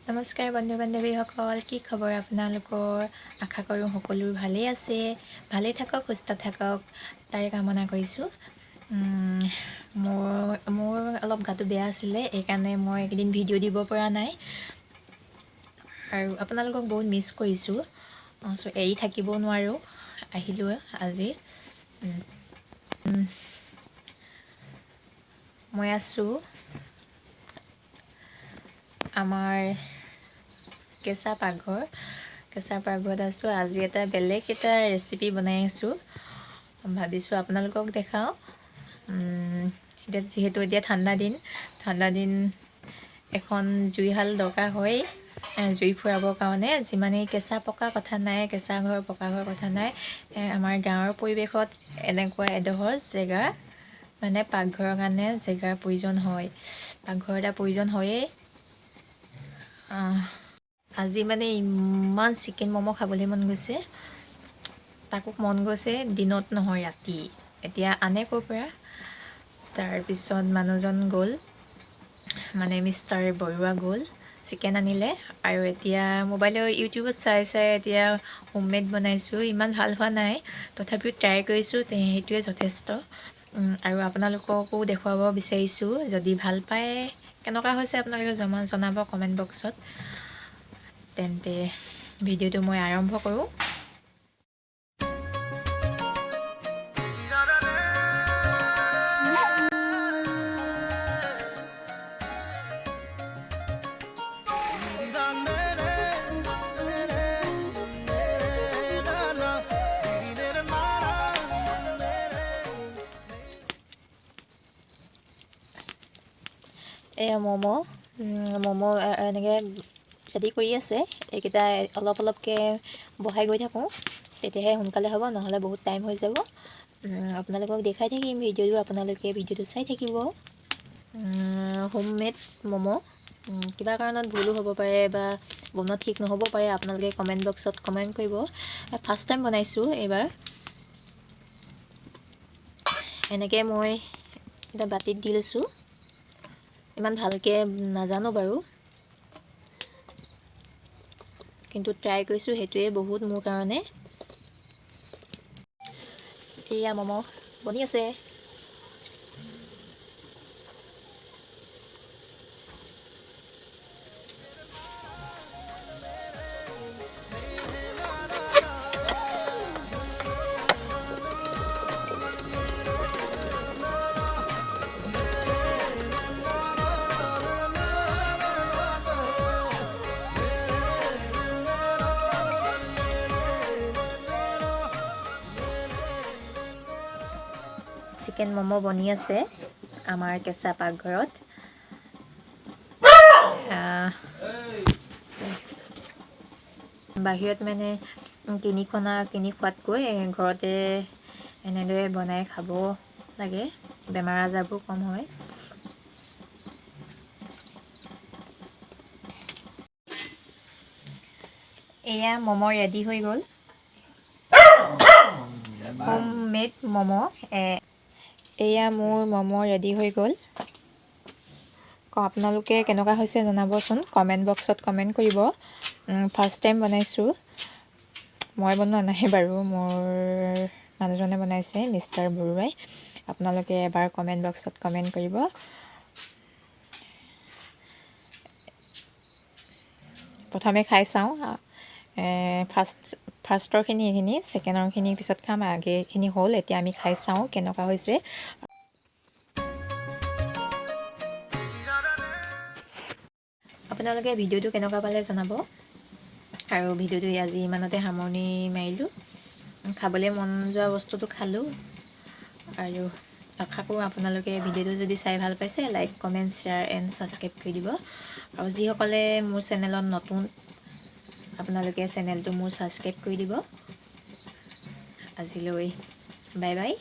নমস্কাৰ বন্ধু বান্ধৱীসকল, কি খবৰ আপোনালোকৰ? আশা কৰোঁ সকলো ভালেই আছে, ভালেই থাকক, সুস্থ থাকক, তাৰে কামনা কৰিছোঁ। মোৰ অলপ গাটো বেয়া আছিলে, সেইকাৰণে মই এইকেইদিন ভিডিঅ' দিব পৰা নাই আৰু আপোনালোকক বহুত মিছ কৰিছোঁ। এৰি থাকিব নোৱাৰোঁ, আহিলোঁ আজি। মই আছোঁ আমাৰ কেঁচা পাকঘৰত আছোঁ। আজি বেলেগ এটা ৰেচিপি বনাই আছোঁ, ভাবিছোঁ আপোনালোকক দেখাওঁ। যিহেতু এতিয়া ঠাণ্ডা দিন এখন জুইশাল দৰকাৰ হয় জুই ফুৰাবৰ কাৰণে। যিমানেই কেঁচা পকা কথা নাই, কেঁচা ঘৰ পকা ঘৰ কথা নাই, আমাৰ গাঁৱৰ পৰিৱেশত এনেকুৱা এডোখৰ জেগা মানে পাকঘৰৰ কাৰণে জেগাৰ প্ৰয়োজন হয়, পাকঘৰ এটা প্ৰয়োজন হয়েই। আজি মানে ইমান চিকেন ম'ম' খাবলৈ মন গৈছে, তাকো মন গৈছে দিনত নহয় ৰাতি। এতিয়া আনে ক'ৰ পৰা? তাৰপিছত মানুহজন গ'ল, মানে মিষ্টাৰ বৰুৱা গ'ল, চিকেন আনিলে আৰু এতিয়া ইউটিউবত চাই এতিয়া হোমমেড বনাইছোঁ। ইমান ভাল হোৱা নাই, তথাপিও ট্ৰাই কৰিছোঁ, সেইটোৱে যথেষ্ট। আৰু আপোনালোককো দেখুৱাব বিচাৰিছোঁ, যদি ভাল পায়, কেনেকুৱা হৈছে আপোনালোকে জনাব কমেণ্ট বক্সত। তেন্তে ভিডিঅ'টো মই আৰম্ভ কৰোঁ। ম'ম' এনেকৈ ৰেডি কৰি আছে। এইকেইটা অলপ অলপকৈ বহাই গৈ থাকোঁ, তেতিয়াহে সোনকালে হ'ব, নহ'লে বহুত টাইম হৈ যাব। আপোনালোকক দেখাই থাকিম ভিডিঅ'টো, আপোনালোকে ভিডিঅ'টো চাই থাকিব। হোমমেড ম'ম', কিবা কাৰণত ভুলো হ'ব পাৰে বা বনোৱা ঠিক নহ'ব পাৰে, আপোনালোকে কমেণ্ট বক্সত কমেণ্ট কৰিব। ফাৰ্ষ্ট টাইম বনাইছোঁ এইবাৰ। এনেকৈ মই এটা বাতিত দি লৈছোঁ, ইমান ভালকৈ নাজানো বাৰু, কিন্তু ট্ৰাই কৰিছোঁ, সেইটোৱে বহুত মোৰ কাৰণে। এয়া ম'ম' বনি আছে। চিকেন ম'ম' বনি আছে আমাৰ কেঁচা পাকঘৰত। বাহিৰত মানে কিনি খোৱাতকৈ ঘৰতে এনেদৰে বনাই খাব লাগে, বেমাৰ আজাৰবোৰ কম হয়। এয়া ম'ম' ৰেডি হৈ গ'ল, হোমমেড ম'ম'। এয়া মোৰ ম'ম' ৰেডি হৈ গ'ল। আপোনালোকে কেনেকুৱা হৈছে জনাবচোন, কমেণ্ট বক্সত কমেণ্ট কৰিব। ফাৰ্ষ্ট টাইম বনাইছোঁ, মই বনোৱা নাই বাৰু, মোৰ মানুহজনে বনাইছে, মিষ্টাৰ বৰুৱাই। আপোনালোকে এবাৰ কমেণ্ট বক্সত কমেণ্ট কৰিব। প্ৰথমে খাই চাওঁ, ফাৰ্ষ্টৰখিনি এইখিনি, ছেকেণ্ডৰখিনি পিছত খাম। আগেখিনি হ'ল, এতিয়া আমি খাই চাওঁ কেনেকুৱা হৈছে। আপোনালোকে ভিডিঅ'টো কেনেকুৱা পালে জনাব, আৰু ভিডিঅ'টো আজি ইমানতে সামৰণি মাৰিলোঁ। খাবলৈ মন যোৱা বস্তুটো খালোঁ, আৰু আশা কৰোঁ আপোনালোকে ভিডিঅ'টো যদি চাই ভাল পাইছে, like comment share and subscribe কৰি দিব। আৰু যিসকলে মোৰ চেনেলত নতুন, আপোনালোকে চেনেলটো মোৰ ছাবস্ক্ৰাইব কৰি দিব। আজিলৈ বাই বাই।